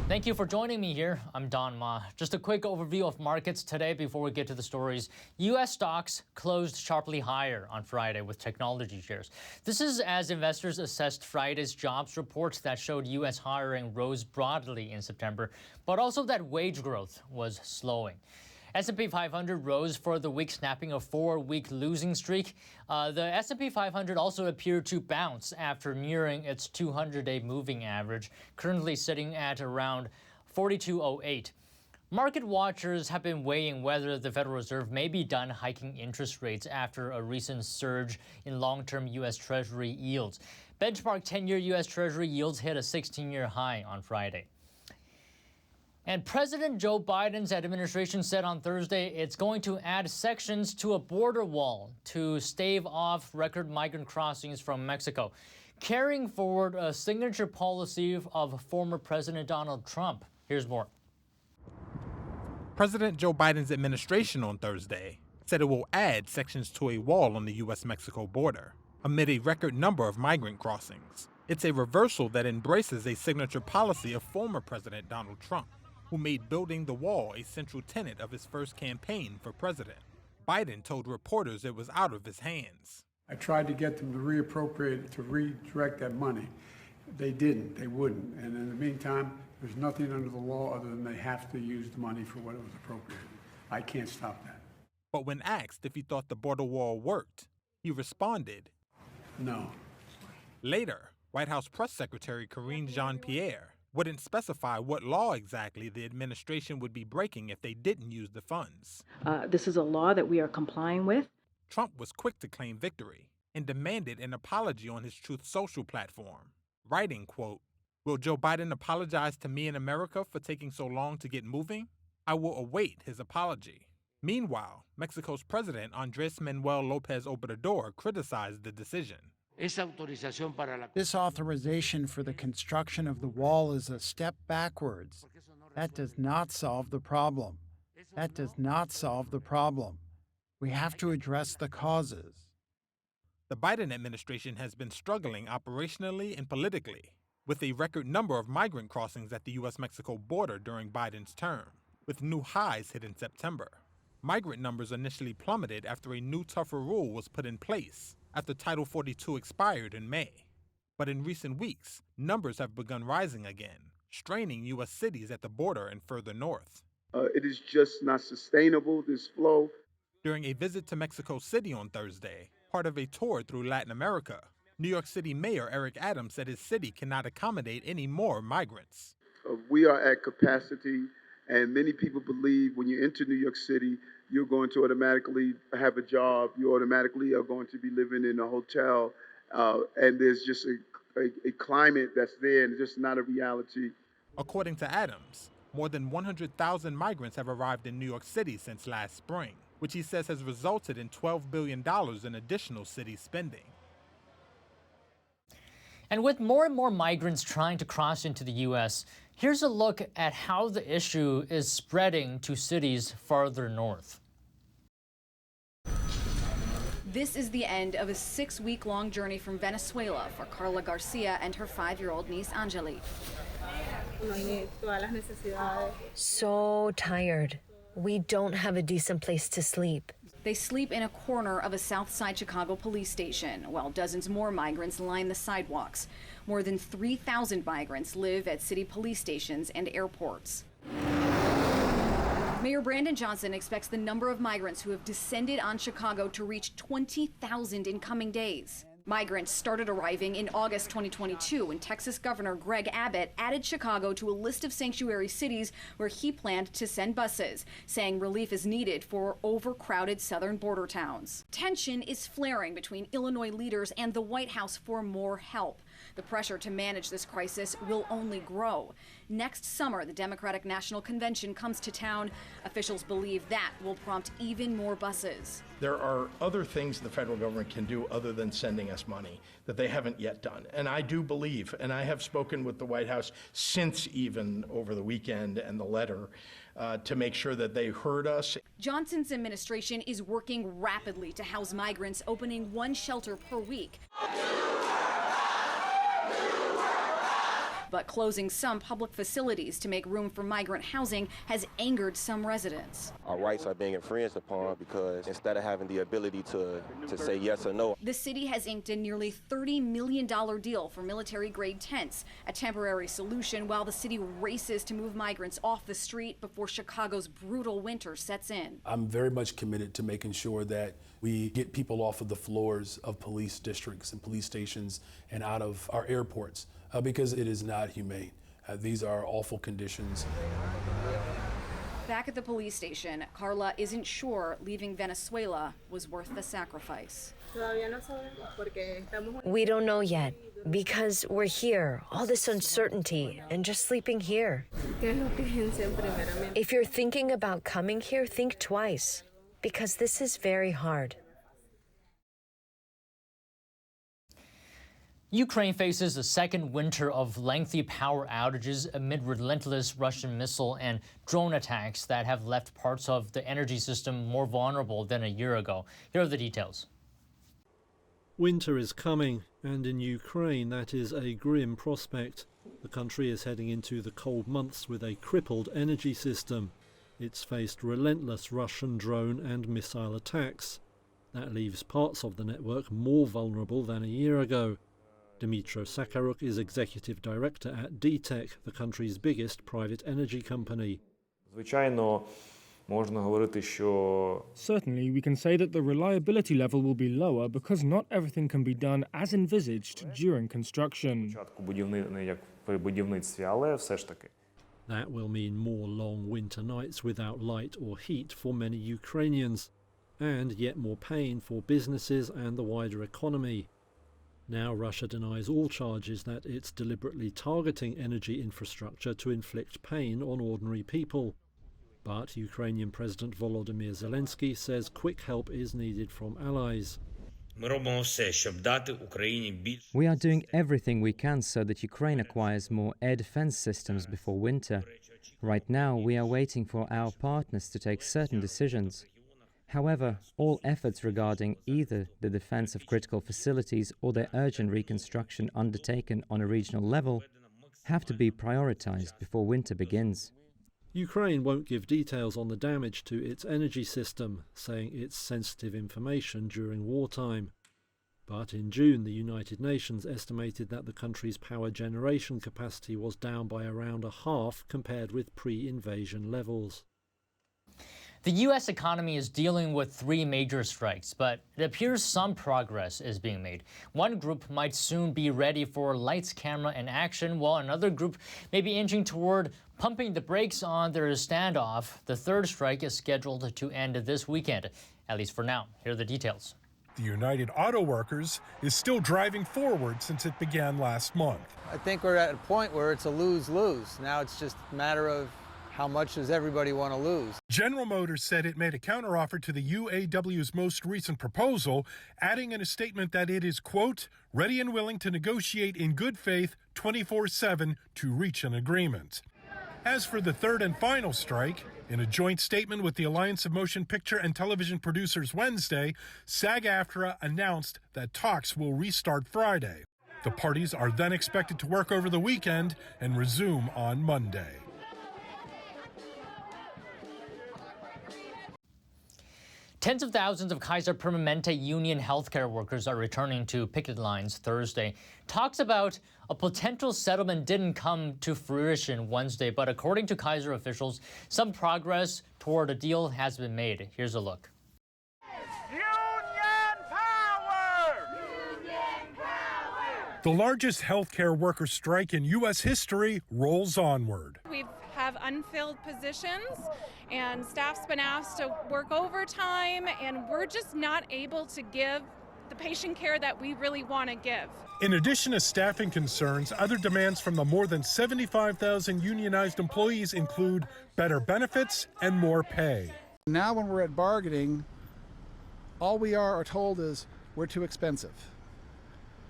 Thank you for joining me here. I'm Don Ma. Just a quick overview of markets today before we get to the stories. U.S. stocks closed sharply higher on Friday with technology shares. This is as investors assessed Friday's jobs reports that showed U.S. hiring rose broadly in September, but also that wage growth was slowing. S&P 500 rose for the week, snapping a 4-week losing streak. The S&P 500 also appeared to bounce after nearing its 200-day moving average, currently sitting at around 4208. Market watchers have been weighing whether the Federal Reserve may be done hiking interest rates after a recent surge in long-term U.S. Treasury yields. Benchmark 10-year U.S. Treasury yields hit a 16-year high on Friday. And President Joe Biden's administration said on Thursday it's going to add sections to a border wall to stave off record migrant crossings from Mexico, carrying forward a signature policy of former President Donald Trump. Here's more. President Joe Biden's administration on Thursday said it will add sections to a wall on the U.S.-Mexico border amid a record number of migrant crossings. It's a reversal that embraces a signature policy of former President Donald Trump, who made building the wall a central tenet of his first campaign for president. Biden told reporters it was out of his hands. I tried to get them to reappropriate, to redirect that money. They didn't, they wouldn't. And in the meantime, there's nothing under the law other than they have to use the money for what it was appropriated. I can't stop that. But when asked if he thought the border wall worked, he responded, no. Later, White House Press Secretary Karine Jean-Pierre wouldn't specify what law exactly the administration would be breaking if they didn't use the funds. This is a law that we are complying with. Trump was quick to claim victory and demanded an apology on his Truth Social platform, writing, quote, "Will Joe Biden apologize to me in America for taking so long to get moving? I will await his apology." Meanwhile, Mexico's President Andrés Manuel López Obrador criticized the decision. This authorization for the construction of the wall is a step backwards. That does not solve the problem. That does not solve the problem. We have to address the causes. The Biden administration has been struggling operationally and politically, with a record number of migrant crossings at the U.S.-Mexico border during Biden's term, with new highs hit in September. Migrant numbers initially plummeted after a new tougher rule was put in place after Title 42 expired in May. But in recent weeks, numbers have begun rising again, straining U.S. cities at the border and further north. It is just not sustainable, this flow. During a visit to Mexico City on Thursday, part of a tour through Latin America, New York City Mayor Eric Adams said his city cannot accommodate any more migrants. We are at capacity, and many people believe when you enter New York City, you're going to automatically have a job, you automatically are going to be living in a hotel, and there's just a climate that's there, and it's just not a reality. According to Adams, more than 100,000 migrants have arrived in New York City since last spring, which he says has resulted in $12 billion in additional city spending. And with more and more migrants trying to cross into the U.S., here's a look at how the issue is spreading to cities farther north. This is the end of a 6-week-long journey from Venezuela for Carla Garcia and her 5-year-old niece, Angeli. So tired. We don't have a decent place to sleep. They sleep in a corner of a Southside Chicago police station, while dozens more migrants line the sidewalks. More than 3,000 migrants live at city police stations and airports. Mayor Brandon Johnson expects the number of migrants who have descended on Chicago to reach 20,000 in coming days. Migrants started arriving in August 2022 when Texas Governor Greg Abbott added Chicago to a list of sanctuary cities where he planned to send buses, saying relief is needed for overcrowded southern border towns. Tension is flaring between Illinois leaders and the White House for more help. The pressure to manage this crisis will only grow. Next summer, the Democratic National Convention comes to town. Officials believe that will prompt even more buses. There are other things the federal government can do other than sending us money that they haven't yet done. And I do believe, and I have spoken with the White House since even over the weekend and the letter, to make sure that they heard us. Johnson's administration is working rapidly to house migrants, opening one shelter per week. But closing some public facilities to make room for migrant housing has angered some residents. Our rights are being infringed upon because instead of having the ability to say yes or no. The city has inked a nearly $30 million deal for military-grade tents, a temporary solution while the city races to move migrants off the street before Chicago's brutal winter sets in. I'm very much committed to making sure that we get people off of the floors of police districts and police stations and out of our airports because it is not humane. These are awful conditions. Back at the police station, Carla isn't sure leaving Venezuela was worth the sacrifice. We don't know yet because we're here, all this uncertainty, and just sleeping here. If you're thinking about coming here, think twice because this is very hard. Ukraine faces a second winter of lengthy power outages amid relentless Russian missile and drone attacks that have left parts of the energy system more vulnerable than a year ago. Here are the details. Winter is coming, and in Ukraine that is a grim prospect. The country is heading into the cold months with a crippled energy system. It's faced relentless Russian drone and missile attacks. That leaves parts of the network more vulnerable than a year ago. Dmytro Sakharuk is executive director at DTEK, the country's biggest private energy company. Certainly, we can say that the reliability level will be lower because not everything can be done as envisaged during construction. That will mean more long winter nights without light or heat for many Ukrainians, and yet more pain for businesses and the wider economy. Now Russia denies all charges that it's deliberately targeting energy infrastructure to inflict pain on ordinary people. But Ukrainian President Volodymyr Zelensky says quick help is needed from allies. We are doing everything we can so that Ukraine acquires more air defense systems before winter. Right now, we are waiting for our partners to take certain decisions. However, all efforts regarding either the defense of critical facilities or their urgent reconstruction undertaken on a regional level have to be prioritized before winter begins. Ukraine won't give details on the damage to its energy system, saying it's sensitive information during wartime. But in June, the United Nations estimated that the country's power generation capacity was down by around a half compared with pre-invasion levels. The U.S. economy is dealing with 3 major strikes, but it appears some progress is being made. One group might soon be ready for lights, camera, and action, while another group may be inching toward pumping the brakes on their standoff. The third strike is scheduled to end this weekend, at least for now. Here are the details. The United Auto Workers is still driving forward since it began last month. I think we're at a point where it's a lose-lose. Now it's just a matter of how much does everybody want to lose? General Motors said it made a counteroffer to the UAW's most recent proposal, adding in a statement that it is, quote, ready and willing to negotiate in good faith 24/7 to reach an agreement. As for the third and final strike, in a joint statement with the Alliance of Motion Picture and Television Producers Wednesday, SAG-AFTRA announced that talks will restart Friday. The parties are then expected to work over the weekend and resume on Monday. Tens of thousands of Kaiser Permanente union healthcare workers are returning to picket lines Thursday. Talks about a potential settlement didn't come to fruition Wednesday, but according to Kaiser officials, some progress toward a deal has been made. Here's a look. The largest healthcare worker strike in U.S. history rolls onward. We have unfilled positions, and staff's been asked to work overtime, and we're just not able to give the patient care that we really want to give. In addition to staffing concerns, other demands from the more than 75,000 unionized employees include better benefits and more pay. Now when we're at bargaining, all we are told is we're too expensive.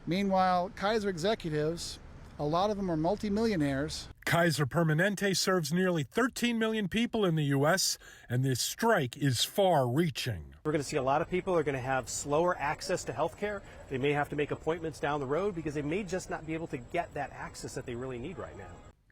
Meanwhile, Kaiser executives A lot of them are multimillionaires. Kaiser Permanente serves nearly 13 million people in the U.S., and this strike is far-reaching. We're going to see a lot of people are going to have slower access to health care. They may have to make appointments down the road because they may just not be able to get that access that they really need right now.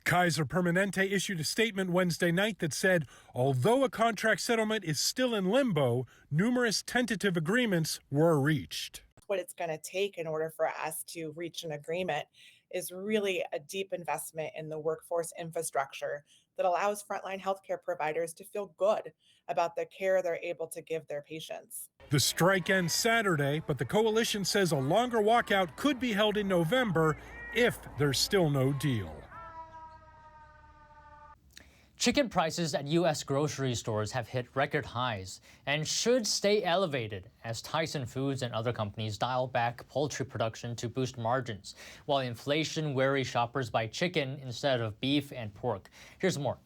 Kaiser Permanente issued a statement Wednesday night that said, although a contract settlement is still in limbo, numerous tentative agreements were reached. What it's going to take in order for us to reach an agreement is really a deep investment in the workforce infrastructure that allows frontline healthcare providers to feel good about the care they're able to give their patients. The strike ends Saturday, but the coalition says a longer walkout could be held in November if there's still no deal. Chicken prices at U.S. grocery stores have hit record highs and should stay elevated as Tyson Foods and other companies dial back poultry production to boost margins, while inflation-wary shoppers buy chicken instead of beef and pork. Here's more.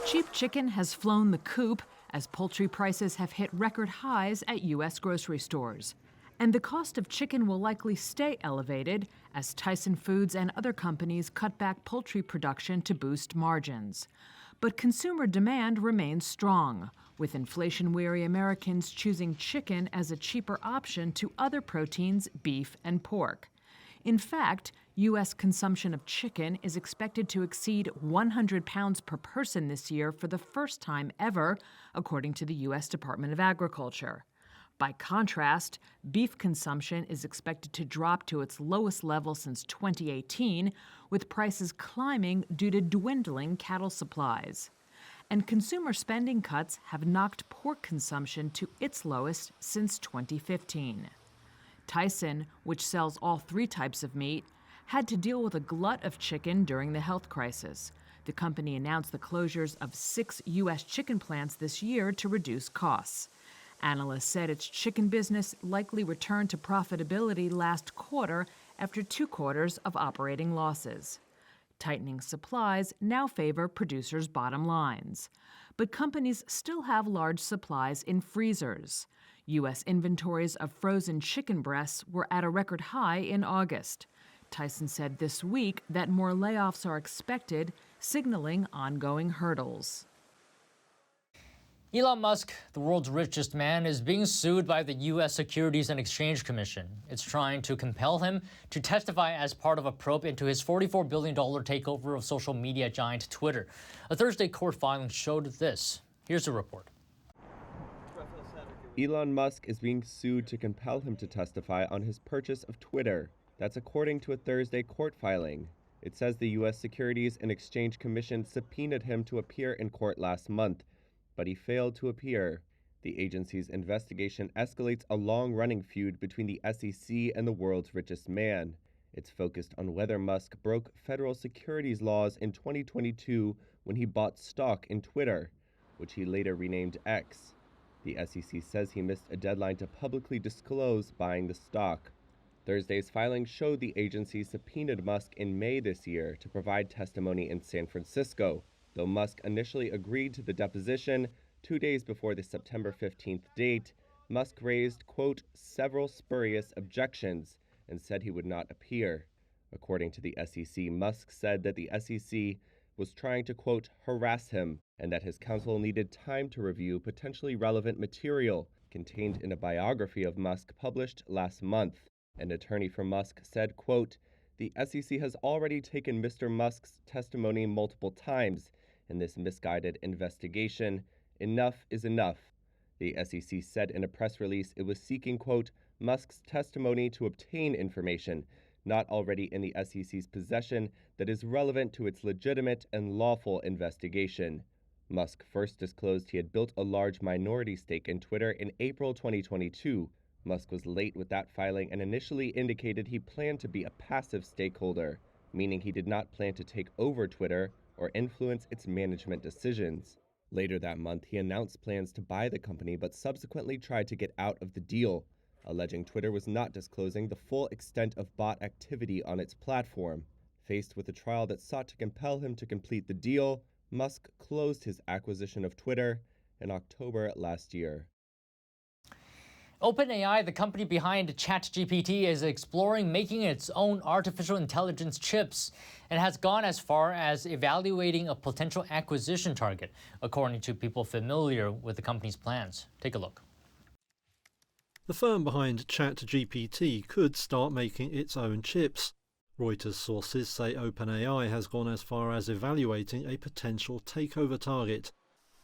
Cheap chicken has flown the coop as poultry prices have hit record highs at U.S. grocery stores. And the cost of chicken will likely stay elevated as Tyson Foods and other companies cut back poultry production to boost margins. But consumer demand remains strong, with inflation-weary Americans choosing chicken as a cheaper option to other proteins, beef and pork. In fact, U.S. consumption of chicken is expected to exceed 100 pounds per person this year for the first time ever, according to the U.S. Department of Agriculture. By contrast, beef consumption is expected to drop to its lowest level since 2018, with prices climbing due to dwindling cattle supplies. And consumer spending cuts have knocked pork consumption to its lowest since 2015. Tyson, which sells all three types of meat, had to deal with a glut of chicken during the health crisis. The company announced the closures of 6 U.S. chicken plants this year to reduce costs. Analysts said its chicken business likely returned to profitability last quarter after 2 quarters of operating losses. Tightening supplies now favor producers' bottom lines. But companies still have large supplies in freezers. U.S. inventories of frozen chicken breasts were at a record high in August. Tyson said this week that more layoffs are expected, signaling ongoing hurdles. Elon Musk, the world's richest man, is being sued by the U.S. Securities and Exchange Commission. It's trying to compel him to testify as part of a probe into his $44 billion takeover of social media giant Twitter. A Thursday court filing showed this. Here's the report. Elon Musk is being sued to compel him to testify on his purchase of Twitter. That's according to a Thursday court filing. It says the U.S. Securities and Exchange Commission subpoenaed him to appear in court last month, but he failed to appear. The agency's investigation escalates a long-running feud between the SEC and the world's richest man. It's focused on whether Musk broke federal securities laws in 2022 when he bought stock in Twitter, which he later renamed X. The SEC says he missed a deadline to publicly disclose buying the stock. Thursday's filing showed the agency subpoenaed Musk in May this year to provide testimony in San Francisco, though Musk initially agreed to the deposition 2 days before the September 15th date. Musk raised, quote, several spurious objections and said he would not appear. According to the SEC, Musk said that the SEC was trying to, quote, harass him and that his counsel needed time to review potentially relevant material contained in a biography of Musk published last month. An attorney for Musk said, quote, the SEC has already taken Mr. Musk's testimony multiple times in this misguided investigation. Enough is enough. The SEC said in a press release it was seeking, quote, Musk's testimony to obtain information not already in the SEC's possession that is relevant to its legitimate and lawful investigation. Musk first disclosed he had built a large minority stake in Twitter in April 2022. Musk was late with that filing and initially indicated he planned to be a passive stakeholder, meaning he did not plan to take over Twitter or influence its management decisions. Later that month, he announced plans to buy the company but subsequently tried to get out of the deal, alleging Twitter was not disclosing the full extent of bot activity on its platform. Faced with a trial that sought to compel him to complete the deal, Musk closed his acquisition of Twitter in October last year. OpenAI, the company behind ChatGPT, is exploring making its own artificial intelligence chips and has gone as far as evaluating a potential acquisition target, according to people familiar with the company's plans. Take a look. The firm behind ChatGPT could start making its own chips. Reuters sources say OpenAI has gone as far as evaluating a potential takeover target.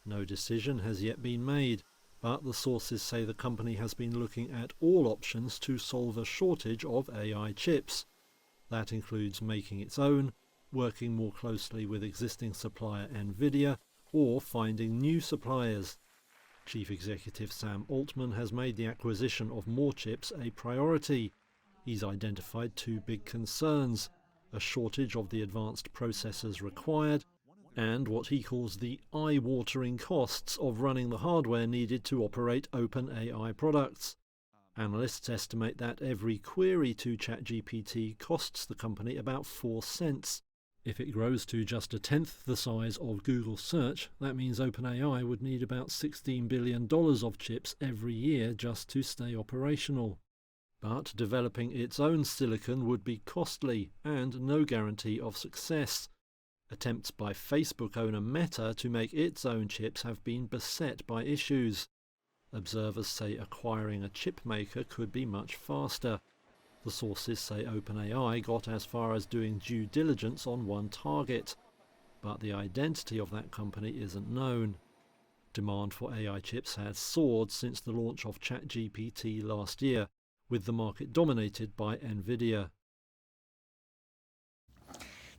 No decision has yet been made, but the sources say the company has been looking at all options to solve a shortage of AI chips. That includes making its own, working more closely with existing supplier NVIDIA, or finding new suppliers. Chief Executive Sam Altman has made the acquisition of more chips a priority. He's identified two big concerns: a shortage of the advanced processors required, and what he calls the eye-watering costs of running the hardware needed to operate OpenAI products. Analysts estimate that every query to ChatGPT costs the company about 4 cents. If it grows to just 1/10 the size of Google Search, that means OpenAI would need about $16 billion of chips every year just to stay operational. But developing its own silicon would be costly and no guarantee of success. Attempts by Facebook owner Meta to make its own chips have been beset by issues. Observers say acquiring a chip maker could be much faster. The sources say OpenAI got as far as doing due diligence on one target, but the identity of that company isn't known. Demand for AI chips has soared since the launch of ChatGPT last year, with the market dominated by NVIDIA.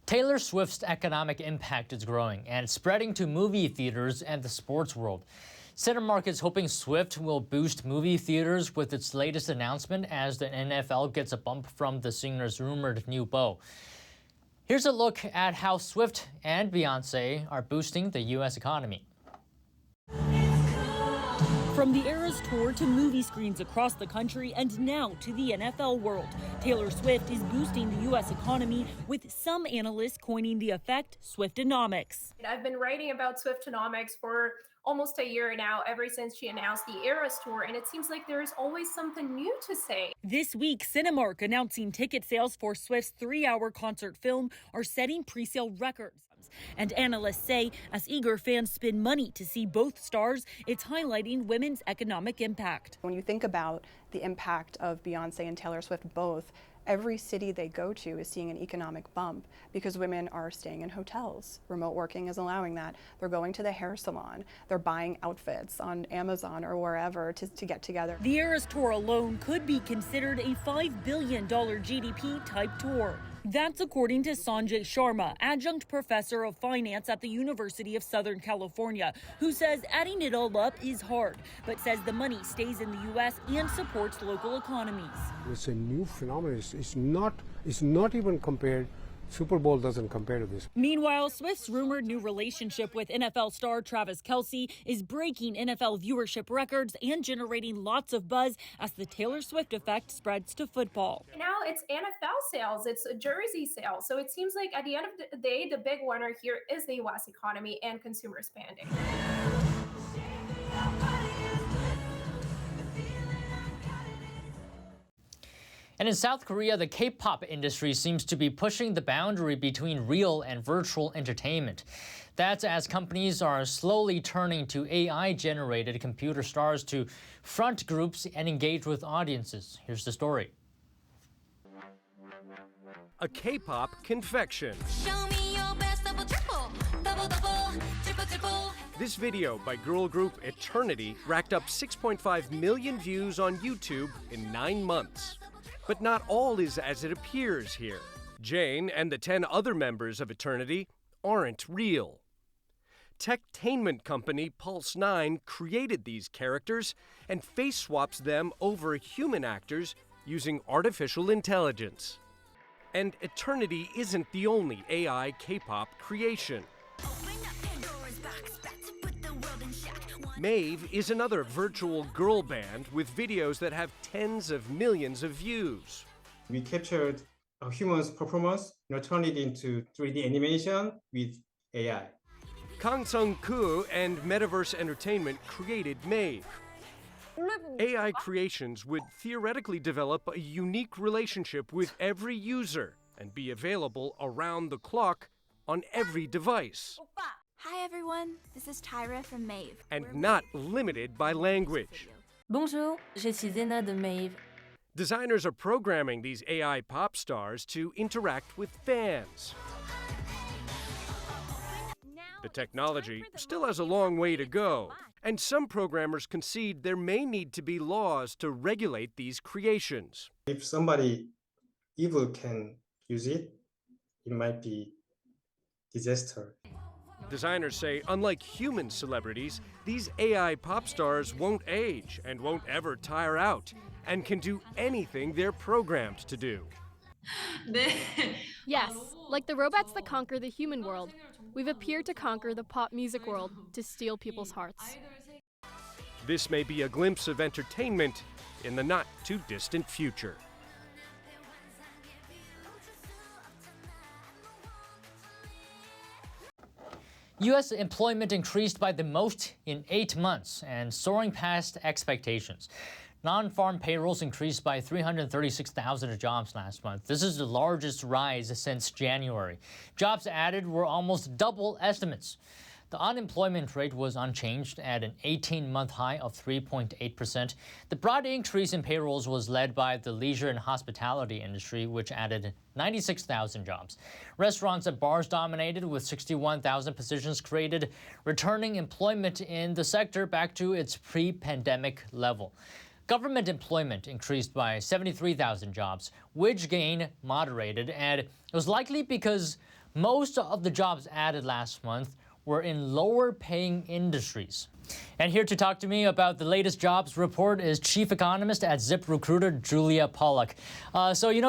Taylor Swift's economic impact is growing and spreading to movie theaters and the sports world. Cinemark is hoping Swift will boost movie theaters with its latest announcement as the NFL gets a bump from the singer's rumored new beau. Here's a look at how Swift and Beyoncé are boosting the U.S. economy. From the Eras Tour to movie screens across the country and now to the NFL world, Taylor Swift is boosting the U.S. economy, with some analysts coining the effect Swiftonomics. I've been writing about Swiftonomics for almost a year now, ever since she announced the Eras Tour, and it seems like there's always something new to say. This week, Cinemark announcing ticket sales for Swift's 3-hour concert film are setting pre-sale records. And analysts say, as eager fans spend money to see both stars, it's highlighting women's economic impact. When you think about the impact of Beyoncé and Taylor Swift both, every city they go to is seeing an economic bump because women are staying in hotels. Remote working is allowing that. They're going to the hair salon. They're buying outfits on Amazon or wherever to get together. The Eras Tour alone could be considered a $5 billion GDP type tour. That's according to Sanjay Sharma, adjunct professor of finance at the University of Southern California, who says adding it all up is hard, but says the money stays in the U.S. and supports local economies. It's a new phenomenon. It's not even compared. Super Bowl doesn't compare to this. Meanwhile, Swift's rumored new relationship with NFL star Travis Kelce is breaking NFL viewership records and generating lots of buzz as the Taylor Swift effect spreads to football. Now it's NFL sales, it's a jersey sales. So it seems like at the end of the day, the big winner here is the U.S. economy and consumer spending. And in South Korea, the K-pop industry seems to be pushing the boundary between real and virtual entertainment. That's as companies are slowly turning to AI-generated computer stars to front groups and engage with audiences. Here's the story. A K-pop confection. Show me your best double triple, double double, triple triple. This video by girl group Eternity racked up 6.5 million views on YouTube in 9 months. But not all is as it appears here. Jane and the 10 other members of Eternity aren't real. Techtainment company Pulse 9 created these characters and face swaps them over human actors using artificial intelligence. And Eternity isn't the only AI K-pop creation. Maeve is another virtual girl band with videos that have tens of millions of views. We captured a human's performance, turned it into 3D animation with AI. Kang Sung-koo and Metaverse Entertainment created Maeve. AI creations would theoretically develop a unique relationship with every user and be available around the clock on every device. Hi everyone, this is Tyra from Maeve. And not limited by language. Bonjour, je suis Zena de Maeve. Designers are programming these AI pop stars to interact with fans. The technology still has a long way to go, and some programmers concede there may need to be laws to regulate these creations. If somebody evil can use it, it might be disaster. Designers say, unlike human celebrities, these AI pop stars won't age and won't ever tire out, and can do anything they're programmed to do. Yes, like the robots that conquer the human world, we've appeared to conquer the pop music world, to steal people's hearts. This may be a glimpse of entertainment in the not-too-distant future. U.S. employment increased by the most in 8 months and soaring past expectations. Non-farm payrolls increased by 336,000 jobs last month. This is the largest rise since January. Jobs added were almost double estimates. The unemployment rate was unchanged at an 18-month high of 3.8%. The broad increase in payrolls was led by the leisure and hospitality industry, which added 96,000 jobs. Restaurants and bars dominated with 61,000 positions created, returning employment in the sector back to its pre-pandemic level. Government employment increased by 73,000 jobs. Wage gain moderated, and it was likely because most of the jobs added last month were in lower-paying industries. And here to talk to me about the latest jobs report is Chief Economist at ZipRecruiter, Julia Pollack.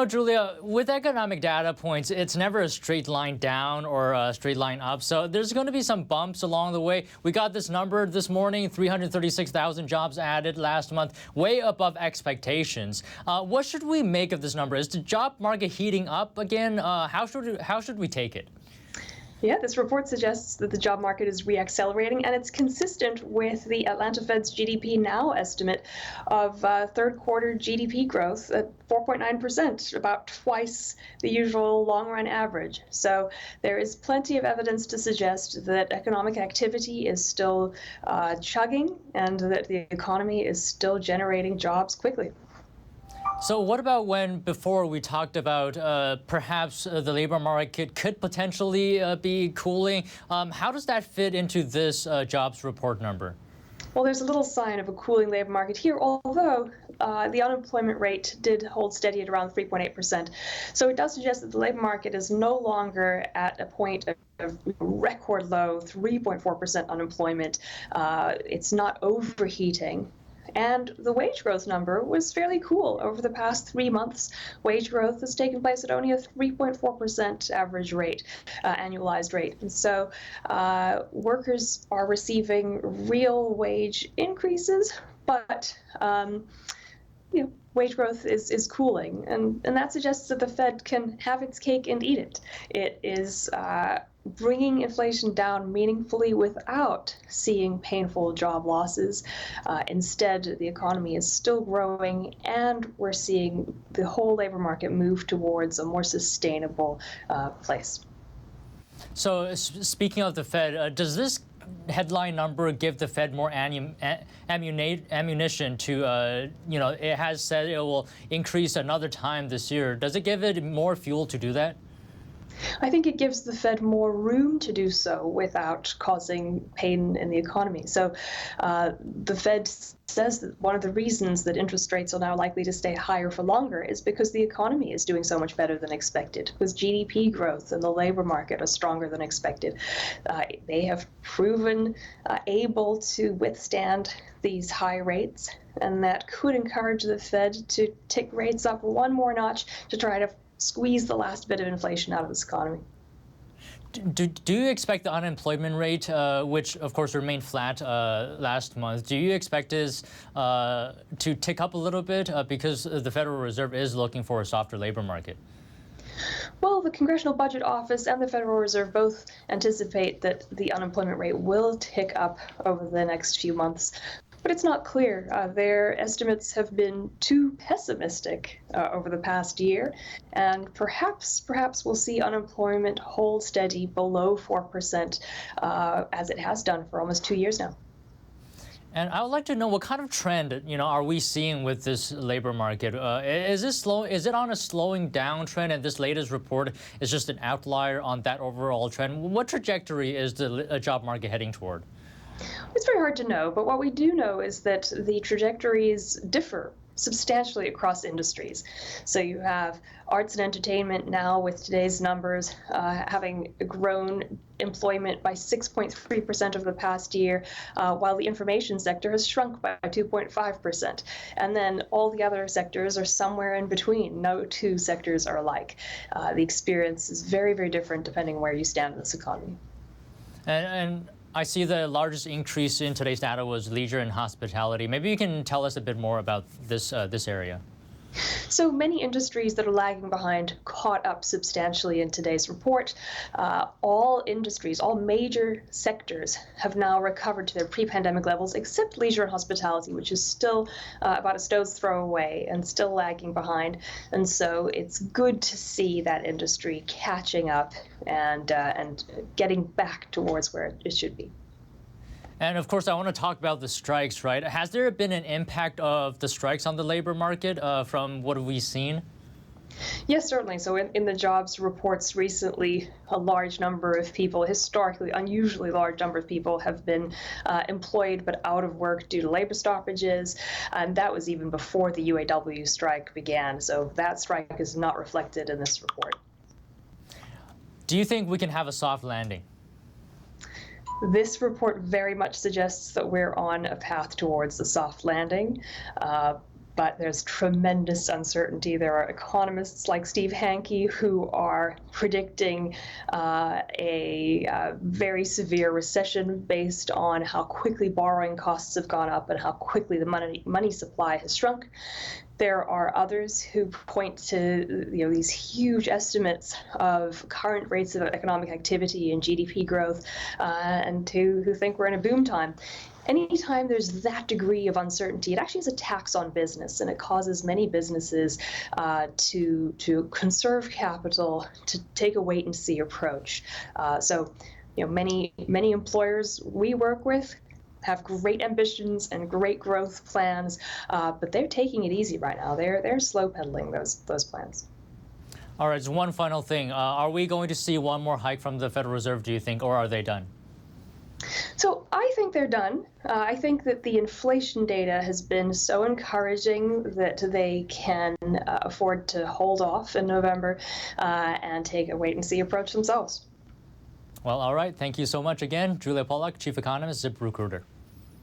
Julia, with economic data points, it's never a straight line down or a straight line up. So there's going to be some bumps along the way. We got this number this morning, 336,000 jobs added last month, way above expectations. What should we make of this number? Is the job market heating up again? How should we take it? Yeah, this report suggests that the job market is reaccelerating, and it's consistent with the Atlanta Fed's GDP Now estimate of third quarter GDP growth at 4.9%, about twice the usual long-run average. So there is plenty of evidence to suggest that economic activity is still chugging and that the economy is still generating jobs quickly. So what about when before we talked about perhaps the labor market could potentially be cooling? How does that fit into this jobs report number? Well, there's a little sign of a cooling labor market here, although the unemployment rate did hold steady at around 3.8%. So it does suggest that the labor market is no longer at a point of record low 3.4% unemployment. It's not overheating. And the wage growth number was fairly cool. Over the past 3 months, wage growth has taken place at only a 3.4% average rate, annualized rate. And so workers are receiving real wage increases, but wage growth is cooling. And that suggests that the Fed can have its cake and eat it. It is bringing inflation down meaningfully without seeing painful job losses. Instead, the economy is still growing, and we're seeing the whole labor market move towards a more sustainable place. So speaking of the Fed, does this headline number give the Fed more ammunition to, it has said it will increase another time this year. Does it give it more fuel to do that? I think it gives the Fed more room to do so without causing pain in the economy. So the Fed says that one of the reasons that interest rates are now likely to stay higher for longer is because the economy is doing so much better than expected, because GDP growth and the labor market are stronger than expected. They have proven able to withstand these high rates, and that could encourage the Fed to tick rates up one more notch to try to squeeze the last bit of inflation out of this economy. Do you expect the unemployment rate, which of course remained flat last month, do you expect this to tick up a little bit because the Federal Reserve is looking for a softer labor market? Well, the Congressional Budget Office and the Federal Reserve both anticipate that the unemployment rate will tick up over the next few months. but it's not clear. Their estimates have been too pessimistic over the past year, and perhaps we'll see unemployment hold steady below 4%, as it has done for almost 2 years now. And I would like to know what kind of trend, are we seeing with this labor market? Is it on a slowing down trend, and this latest report is just an outlier on that overall trend? What trajectory is the job market heading toward? It's very hard to know, but what we do know is that the trajectories differ substantially across industries. So you have arts and entertainment now, with today's numbers, having grown employment by 6.3% over the past year, while the information sector has shrunk by 2.5%. And then all the other sectors are somewhere in between. No two sectors are alike. The experience is very, very different depending where you stand in this economy. And I see the largest increase in today's data was leisure and hospitality. Maybe you can tell us a bit more about this area. So many industries that are lagging behind caught up substantially in today's report. All industries, all major sectors have now recovered to their pre-pandemic levels, except leisure and hospitality, which is still about a stone's throw away and still lagging behind. And so it's good to see that industry catching up and getting back towards where it should be. And of course, I want to talk about the strikes, right? Has there been an impact of the strikes on the labor market from what have we seen? Yes, certainly. So in the jobs reports recently, a large number of people, historically unusually large number of people, have been employed but out of work due to labor stoppages. And that was even before the UAW strike began. So that strike is not reflected in this report. Do you think we can have a soft landing? This report very much suggests that we're on a path towards a soft landing, but there's tremendous uncertainty. There are economists like Steve Hanke who are predicting a very severe recession based on how quickly borrowing costs have gone up and how quickly the money supply has shrunk. There are others who point to these huge estimates of current rates of economic activity and GDP growth, and who think we're in a boom time. Anytime there's that degree of uncertainty, it actually is a tax on business, and it causes many businesses to conserve capital, to take a wait-and-see approach. So, many employers we work with have great ambitions and great growth plans, but they're taking it easy right now. They're slow pedaling those plans. All right, just one final thing. Are we going to see one more hike from the Federal Reserve, do you think, or are they done? So I think they're done. I think that the inflation data has been so encouraging that they can afford to hold off in November and take a wait-and-see approach themselves. Well, all right. Thank you so much again, Julia Pollack, Chief Economist, ZipRecruiter.